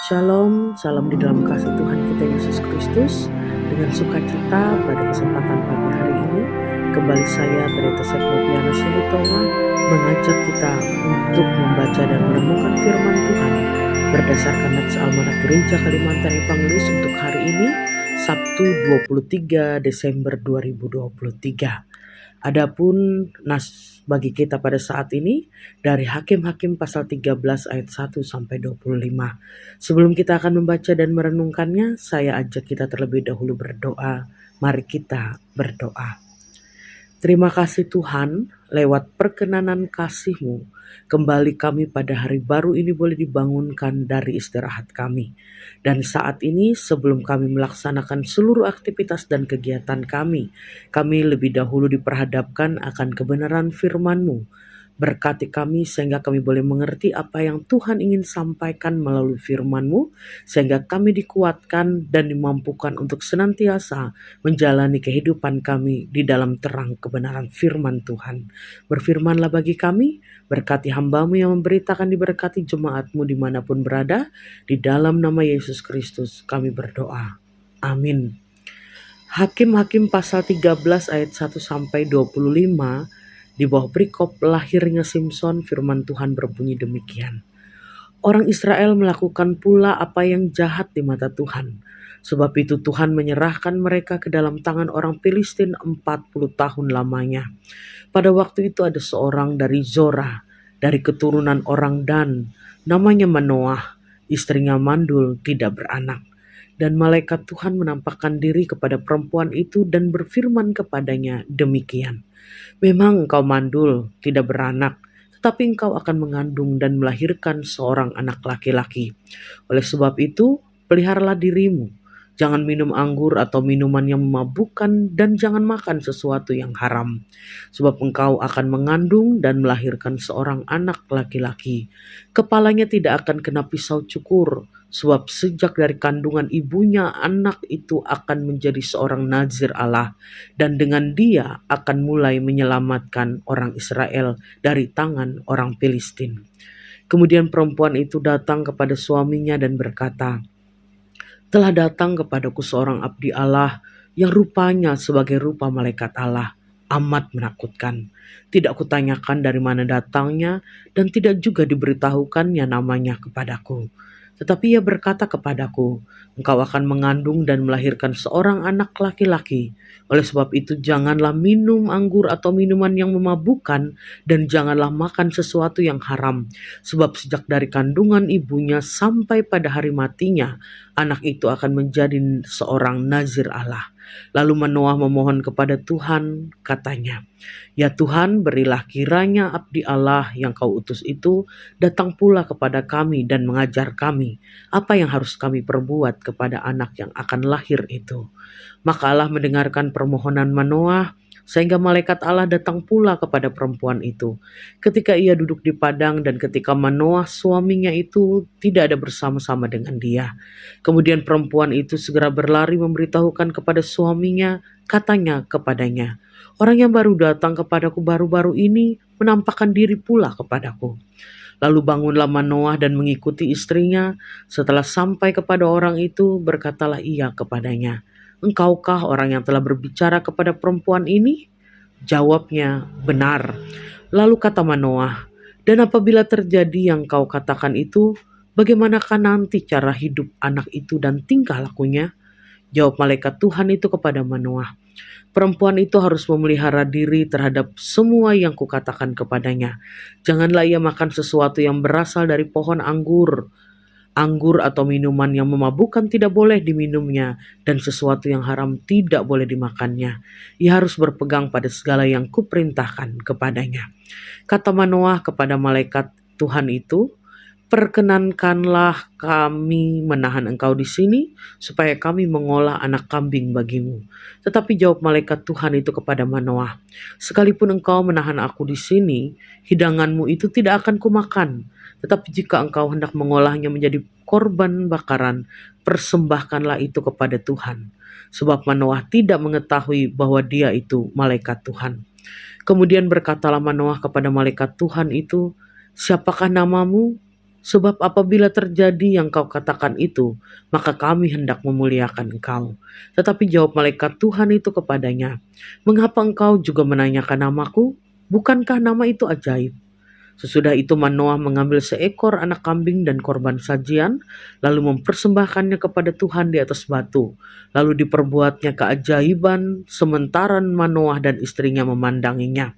Shalom, salam di dalam kasih Tuhan kita Yesus Kristus. Dengan sukacita pada kesempatan pagi hari ini, kembali saya Pendeta Sepnopiana Sulitonga mengajak kita untuk membaca dan merenungkan firman Tuhan berdasarkan Nats Almanak Gereja Kalimantan Evangelis untuk hari ini, Sabtu 23 Desember 2023. Adapun nas bagi kita pada saat ini dari Hakim-Hakim pasal 13 ayat 1 sampai 25. Sebelum kita akan membaca dan merenungkannya, saya ajak kita terlebih dahulu berdoa. Mari kita berdoa. Terima kasih Tuhan, lewat perkenanan kasih-Mu, kembali kami pada hari baru ini boleh dibangunkan dari istirahat kami. Dan saat ini sebelum kami melaksanakan seluruh aktivitas dan kegiatan kami lebih dahulu diperhadapkan akan kebenaran firman-Mu. Berkati kami sehingga kami boleh mengerti apa yang Tuhan ingin sampaikan melalui firman-Mu, sehingga kami dikuatkan dan dimampukan untuk senantiasa menjalani kehidupan kami di dalam terang kebenaran firman Tuhan. Berfirmanlah bagi kami, berkati hamba-Mu yang memberitakan, diberkati jemaat-Mu dimanapun berada, di dalam nama Yesus Kristus kami berdoa. Amin. Hakim-Hakim pasal 13 ayat 1 sampai 25. Di bawah perikop lahirnya Simson, firman Tuhan berbunyi demikian. Orang Israel melakukan pula apa yang jahat di mata Tuhan. Sebab itu Tuhan menyerahkan mereka ke dalam tangan orang Filistin 40 tahun lamanya. Pada waktu itu ada seorang dari Zorah, dari keturunan orang Dan, namanya Manoah, istrinya mandul, tidak beranak. Dan malaikat Tuhan menampakkan diri kepada perempuan itu dan berfirman kepadanya demikian. Memang engkau mandul, tidak beranak, tetapi engkau akan mengandung dan melahirkan seorang anak laki-laki. Oleh sebab itu, peliharalah dirimu. Jangan minum anggur atau minuman yang memabukkan dan jangan makan sesuatu yang haram. Sebab engkau akan mengandung dan melahirkan seorang anak laki-laki. Kepalanya tidak akan kena pisau cukur. Sebab sejak dari kandungan ibunya anak itu akan menjadi seorang nazir Allah. Dan dengan dia akan mulai menyelamatkan orang Israel dari tangan orang Filistin. Kemudian perempuan itu datang kepada suaminya dan berkata, telah datang kepadaku seorang abdi Allah yang rupanya sebagai rupa malaikat Allah, amat menakutkan. Tidak kutanyakan dari mana datangnya dan tidak juga diberitahukannya namanya kepadaku. Tetapi ia berkata kepadaku, engkau akan mengandung dan melahirkan seorang anak laki-laki. Oleh sebab itu janganlah minum anggur atau minuman yang memabukkan dan janganlah makan sesuatu yang haram. Sebab sejak dari kandungan ibunya sampai pada hari matinya, anak itu akan menjadi seorang nazir Allah. Lalu Manoah memohon kepada Tuhan, katanya, ya Tuhan, berilah kiranya abdi Allah yang kau utus itu datang pula kepada kami dan mengajar kami apa yang harus kami perbuat kepada anak yang akan lahir itu. Maka Allah mendengarkan permohonan Manoah, sehingga malaikat Allah datang pula kepada perempuan itu ketika ia duduk di padang dan ketika Manoah suaminya itu tidak ada bersama-sama dengan dia. Kemudian perempuan itu segera berlari memberitahukan kepada suaminya, katanya kepadanya, orang yang baru datang kepadaku baru-baru ini menampakkan diri pula kepadaku. Lalu bangunlah Manoah dan mengikuti istrinya. Setelah sampai kepada orang itu, berkatalah ia kepadanya, engkaukah orang yang telah berbicara kepada perempuan ini? Jawabnya, benar. Lalu kata Manoah, dan apabila terjadi yang kau katakan itu, bagaimanakah nanti cara hidup anak itu dan tingkah lakunya? Jawab malaikat Tuhan itu kepada Manoah, perempuan itu harus memelihara diri terhadap semua yang kukatakan kepadanya. Janganlah ia makan sesuatu yang berasal dari pohon anggur. Anggur atau minuman yang memabukkan tidak boleh diminumnya, dan sesuatu yang haram tidak boleh dimakannya. Ia harus berpegang pada segala yang kuperintahkan kepadanya. Kata Manoah kepada malaikat Tuhan itu, perkenankanlah kami menahan engkau di sini, supaya kami mengolah anak kambing bagimu. Tetapi jawab malaikat Tuhan itu kepada Manoah, sekalipun engkau menahan aku di sini, hidanganmu itu tidak akan kumakan. Tetapi jika engkau hendak mengolahnya menjadi korban bakaran, persembahkanlah itu kepada Tuhan. Sebab Manoah tidak mengetahui bahwa dia itu malaikat Tuhan. Kemudian berkatalah Manoah kepada malaikat Tuhan itu, siapakah namamu? Sebab apabila terjadi yang kau katakan itu, maka kami hendak memuliakan engkau. Tetapi jawab malaikat Tuhan itu kepadanya, mengapa engkau juga menanyakan namaku? Bukankah nama itu ajaib? Sesudah itu Manoah mengambil seekor anak kambing dan korban sajian, lalu mempersembahkannya kepada Tuhan di atas batu. Lalu diperbuatnya keajaiban, sementara Manoah dan istrinya memandanginya.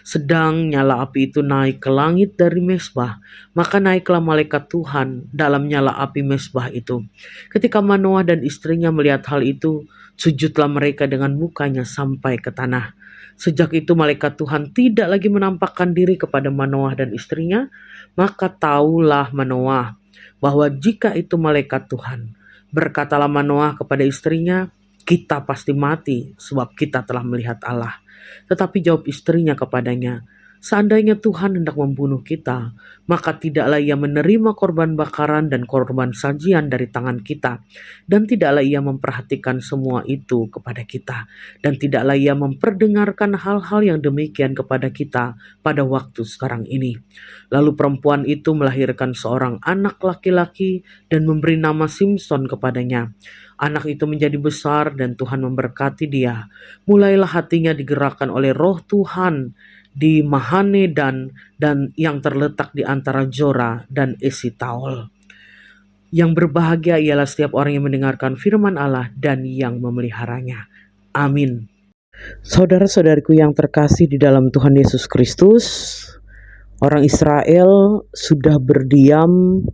Sedang nyala api itu naik ke langit dari mezbah, maka naiklah malaikat Tuhan dalam nyala api mezbah itu. Ketika Manoah dan istrinya melihat hal itu, sujudlah mereka dengan mukanya sampai ke tanah. Sejak itu malaikat Tuhan tidak lagi menampakkan diri kepada Manoah dan istrinya, maka taulah Manoah bahwa jika itu malaikat Tuhan. Berkatalah Manoah kepada istrinya, kita pasti mati sebab kita telah melihat Allah. Tetapi jawab istrinya kepadanya, seandainya Tuhan hendak membunuh kita, maka tidaklah ia menerima korban bakaran dan korban sajian dari tangan kita, dan tidaklah ia memperhatikan semua itu kepada kita, dan tidaklah ia memperdengarkan hal-hal yang demikian kepada kita pada waktu sekarang ini. Lalu perempuan itu melahirkan seorang anak laki-laki dan memberi nama Simson kepadanya. Anak itu menjadi besar dan Tuhan memberkati dia. Mulailah hatinya digerakkan oleh roh Tuhan di Mahane dan yang terletak di antara Jora dan Esitaol. Yang berbahagia ialah setiap orang yang mendengarkan firman Allah dan yang memeliharanya. Amin. Saudara-saudariku yang terkasih di dalam Tuhan Yesus Kristus, orang Israel sudah berdiam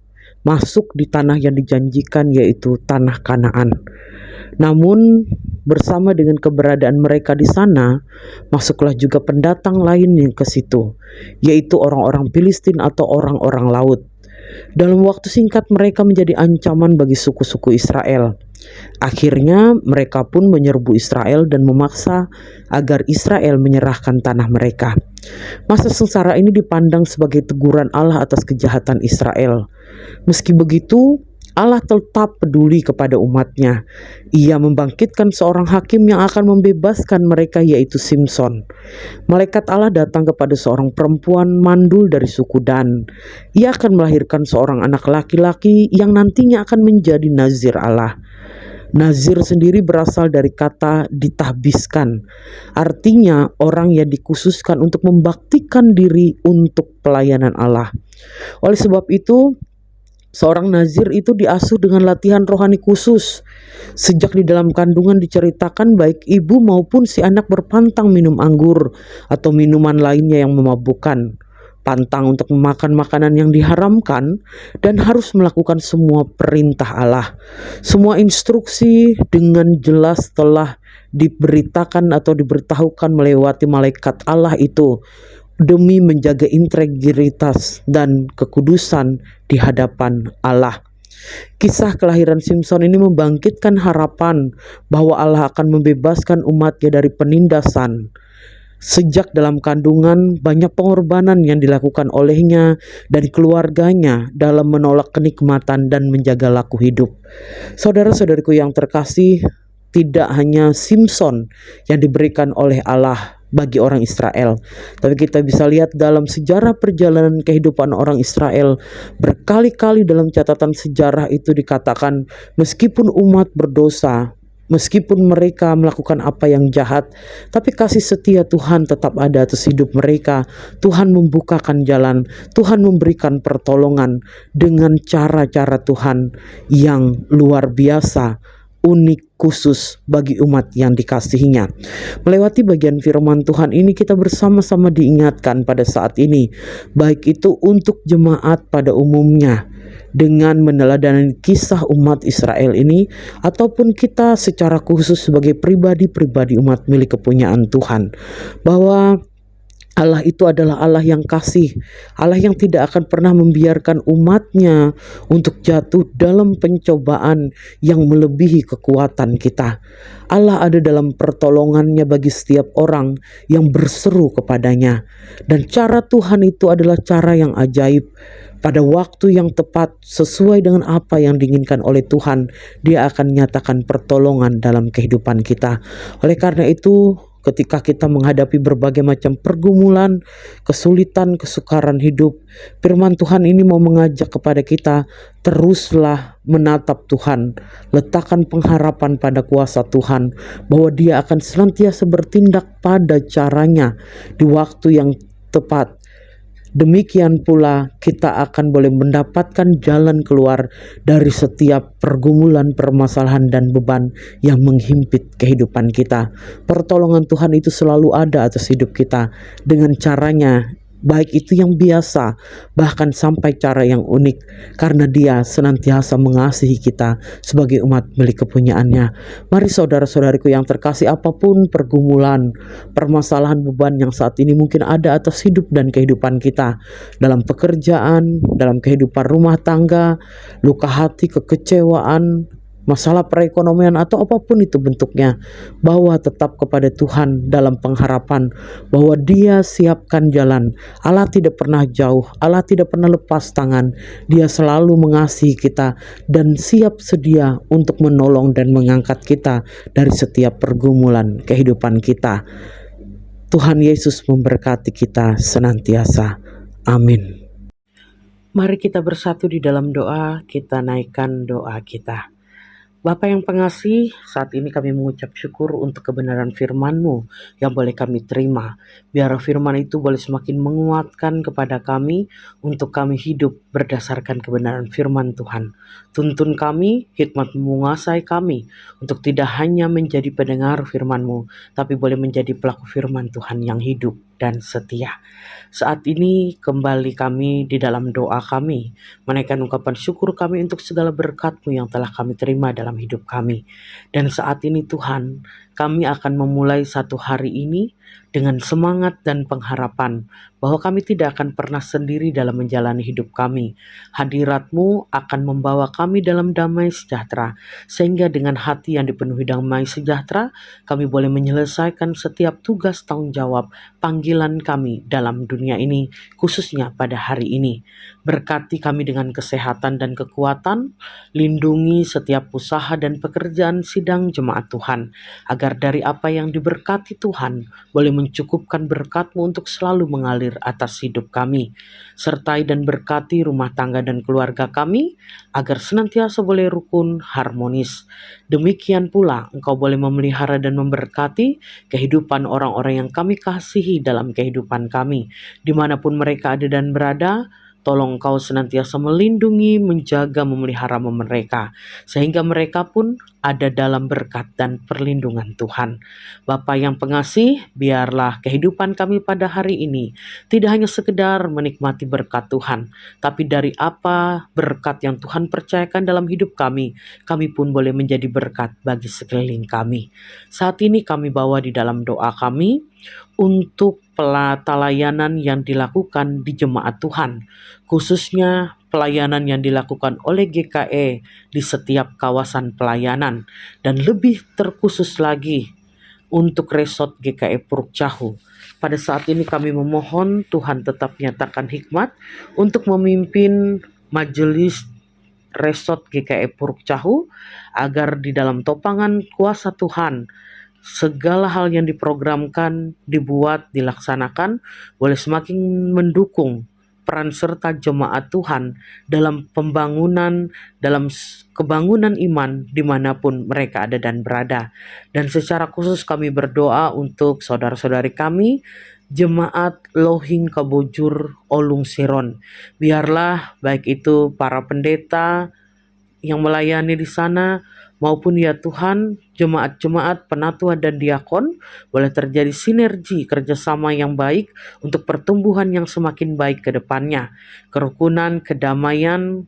masuk di tanah yang dijanjikan, yaitu tanah Kanaan. Namun bersama dengan keberadaan mereka di sana, masuklah juga pendatang lain yang ke situ, yaitu orang-orang Filistin atau orang-orang laut. Dalam waktu singkat mereka menjadi ancaman bagi suku-suku Israel. Akhirnya mereka pun menyerbu Israel dan memaksa agar Israel menyerahkan tanah mereka. Masa sengsara ini dipandang sebagai teguran Allah atas kejahatan Israel. Meski begitu, Allah tetap peduli kepada umatnya. Ia membangkitkan seorang hakim yang akan membebaskan mereka, yaitu Simson. Malaikat Allah datang kepada seorang perempuan mandul dari suku Dan. Ia akan melahirkan seorang anak laki-laki yang nantinya akan menjadi nazir Allah. Nazir sendiri berasal dari kata ditahbiskan. Artinya orang yang dikhususkan untuk membaktikan diri untuk pelayanan Allah. Oleh sebab itu, seorang nazir itu diasuh dengan latihan rohani khusus. Sejak di dalam kandungan diceritakan baik ibu maupun si anak berpantang minum anggur atau minuman lainnya yang memabukkan. Pantang untuk memakan makanan yang diharamkan dan harus melakukan semua perintah Allah. Semua instruksi dengan jelas telah diberitakan atau diberitahukan melewati malaikat Allah itu demi menjaga integritas dan kekudusan di hadapan Allah. Kisah kelahiran Simson ini membangkitkan harapan bahwa Allah akan membebaskan umatnya dari penindasan. Sejak dalam kandungan, banyak pengorbanan yang dilakukan olehnya dan keluarganya dalam menolak kenikmatan dan menjaga laku hidup. Saudara-saudariku yang terkasih, tidak hanya Simson yang diberikan oleh Allah bagi orang Israel, tapi kita bisa lihat dalam sejarah perjalanan kehidupan orang Israel, berkali-kali dalam catatan sejarah itu dikatakan meskipun umat berdosa, meskipun mereka melakukan apa yang jahat, tapi kasih setia Tuhan tetap ada atas hidup mereka. Tuhan membukakan jalan, Tuhan memberikan pertolongan dengan cara-cara Tuhan yang luar biasa, unik, khusus bagi umat yang dikasihinya. Melewati bagian firman Tuhan ini, kita bersama-sama diingatkan pada saat ini, baik itu untuk jemaat pada umumnya, dengan meneladani kisah umat Israel ini, ataupun kita secara khusus sebagai pribadi-pribadi umat milik kepunyaan Tuhan, bahwa Allah itu adalah Allah yang kasih, Allah yang tidak akan pernah membiarkan umatnya untuk jatuh dalam pencobaan yang melebihi kekuatan kita. Allah ada dalam pertolongannya bagi setiap orang yang berseru kepadanya. Dan cara Tuhan itu adalah cara yang ajaib. Pada waktu yang tepat sesuai dengan apa yang diinginkan oleh Tuhan, Dia akan nyatakan pertolongan dalam kehidupan kita. Oleh karena itu, ketika kita menghadapi berbagai macam pergumulan, kesulitan, kesukaran hidup, firman Tuhan ini mau mengajak kepada kita, teruslah menatap Tuhan, letakkan pengharapan pada kuasa Tuhan, bahwa Dia akan senantiasa bertindak pada caranya di waktu yang tepat. Demikian pula kita akan boleh mendapatkan jalan keluar dari setiap pergumulan, permasalahan, dan beban yang menghimpit kehidupan kita. Pertolongan Tuhan itu selalu ada atas hidup kita dengan caranya, baik itu yang biasa, bahkan sampai cara yang unik, karena Dia senantiasa mengasihi kita sebagai umat milik kepunyaannya. Mari saudara-saudariku yang terkasih, apapun pergumulan, permasalahan, beban yang saat ini mungkin ada atas hidup dan kehidupan kita, dalam pekerjaan, dalam kehidupan rumah tangga, luka hati, kekecewaan, masalah perekonomian, atau apapun itu bentuknya, bawa tetap kepada Tuhan dalam pengharapan bahwa Dia siapkan jalan. Allah tidak pernah jauh, Allah tidak pernah lepas tangan. Dia selalu mengasihi kita dan siap sedia untuk menolong dan mengangkat kita dari setiap pergumulan kehidupan kita. Tuhan Yesus memberkati kita senantiasa. Amin. Mari kita bersatu di dalam doa, kita naikkan doa kita. Bapa yang pengasih, saat ini kami mengucap syukur untuk kebenaran firman-Mu yang boleh kami terima. Biar firman itu boleh semakin menguatkan kepada kami untuk kami hidup berdasarkan kebenaran firman Tuhan. Tuntun kami, hikmat-Mu menguasai kami untuk tidak hanya menjadi pendengar firman-Mu, tapi boleh menjadi pelaku firman Tuhan yang hidup dan setia. Saat ini kembali kami di dalam doa kami, menaikkan ungkapan syukur kami untuk segala berkat-Mu yang telah kami terima dalam hidup kami. Dan saat ini Tuhan, kami akan memulai satu hari ini dengan semangat dan pengharapan bahwa kami tidak akan pernah sendiri dalam menjalani hidup kami. Hadirat-Mu akan membawa kami dalam damai sejahtera, sehingga dengan hati yang dipenuhi damai sejahtera, kami boleh menyelesaikan setiap tugas tanggung jawab panggilan kami dalam dunia ini, khususnya pada hari ini. Berkati kami dengan kesehatan dan kekuatan, lindungi setiap usaha dan pekerjaan sidang jemaat Tuhan, agar dari apa yang diberkati Tuhan boleh mencukupkan berkat-Mu untuk selalu mengalir atas hidup kami. Sertai dan berkati rumah tangga dan keluarga kami, agar senantiasa boleh rukun, harmonis. Demikian pula Engkau boleh memelihara dan memberkati kehidupan orang-orang yang kami kasihi dalam kehidupan kami, dimanapun mereka ada dan berada. Tolong Engkau senantiasa melindungi, menjaga, memelihara mereka, sehingga mereka pun ada dalam berkat dan perlindungan Tuhan. Bapa yang pengasih, biarlah kehidupan kami pada hari ini tidak hanya sekedar menikmati berkat Tuhan, tapi dari apa berkat yang Tuhan percayakan dalam hidup kami pun boleh menjadi berkat bagi sekeliling kami. Saat ini kami bawa di dalam doa kami untuk pelayanan yang dilakukan di jemaat Tuhan, khususnya pelayanan yang dilakukan oleh GKE di setiap kawasan pelayanan, dan lebih terkhusus lagi untuk resort GKE Puruk Cahu. Pada saat ini kami memohon Tuhan tetap nyatakan hikmat untuk memimpin majelis resort GKE Puruk Cahu, agar di dalam topangan kuasa Tuhan segala hal yang diprogramkan, dibuat, dilaksanakan boleh semakin mendukung peran serta jemaat Tuhan dalam pembangunan, dalam kebangunan iman dimanapun mereka ada dan berada. Dan secara khusus kami berdoa untuk saudara-saudari kami, jemaat Lohing Kabojur Olung Siron. Biarlah baik itu para pendeta yang melayani di sana, maupun ya Tuhan, jemaat-jemaat, penatua dan diakon, boleh terjadi sinergi kerjasama yang baik untuk pertumbuhan yang semakin baik ke depannya. Kerukunan, kedamaian,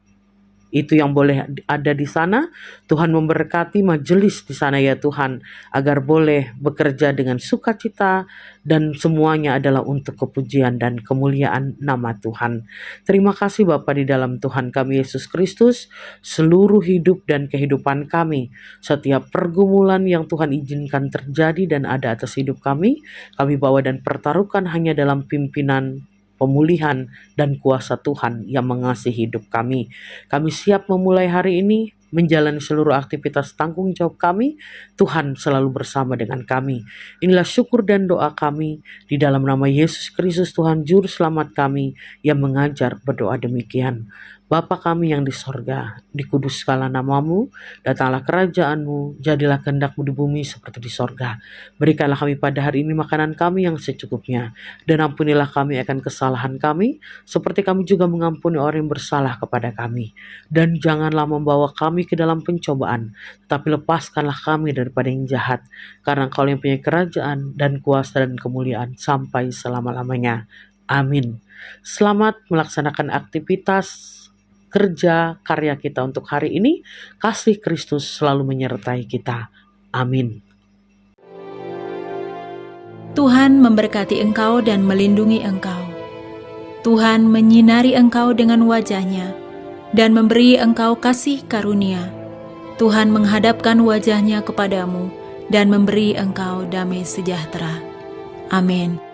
itu yang boleh ada di sana. Tuhan memberkati majelis di sana ya Tuhan, agar boleh bekerja dengan sukacita dan semuanya adalah untuk kepujian dan kemuliaan nama Tuhan. Terima kasih Bapa di dalam Tuhan kami Yesus Kristus. Seluruh hidup dan kehidupan kami, setiap pergumulan yang Tuhan izinkan terjadi dan ada atas hidup kami bawa dan pertaruhkan hanya dalam pimpinan, pemulihan, dan kuasa Tuhan yang mengasihi hidup kami. Kami siap memulai hari ini menjalani seluruh aktivitas tanggung jawab kami. Tuhan selalu bersama dengan kami. Inilah syukur dan doa kami di dalam nama Yesus Kristus Tuhan Juru Selamat kami yang mengajar berdoa demikian. Bapa kami yang di sorga, dikuduskanlah namamu, datanglah kerajaanmu, jadilah kehendak-mu di bumi seperti di sorga. Berikanlah kami pada hari ini makanan kami yang secukupnya, dan ampunilah kami akan kesalahan kami, seperti kami juga mengampuni orang yang bersalah kepada kami. Dan janganlah membawa kami ke dalam pencobaan, tetapi lepaskanlah kami daripada yang jahat, karena Engkau yang punya kerajaan dan kuasa dan kemuliaan sampai selama-lamanya. Amin. Selamat melaksanakan aktivitas kerja karya kita untuk hari ini. Kasih Kristus selalu menyertai kita. Amin. Tuhan memberkati engkau dan melindungi engkau. Tuhan menyinari engkau dengan wajah-Nya dan memberi engkau kasih karunia. Tuhan menghadapkan wajah-Nya kepadamu dan memberi engkau damai sejahtera. Amin.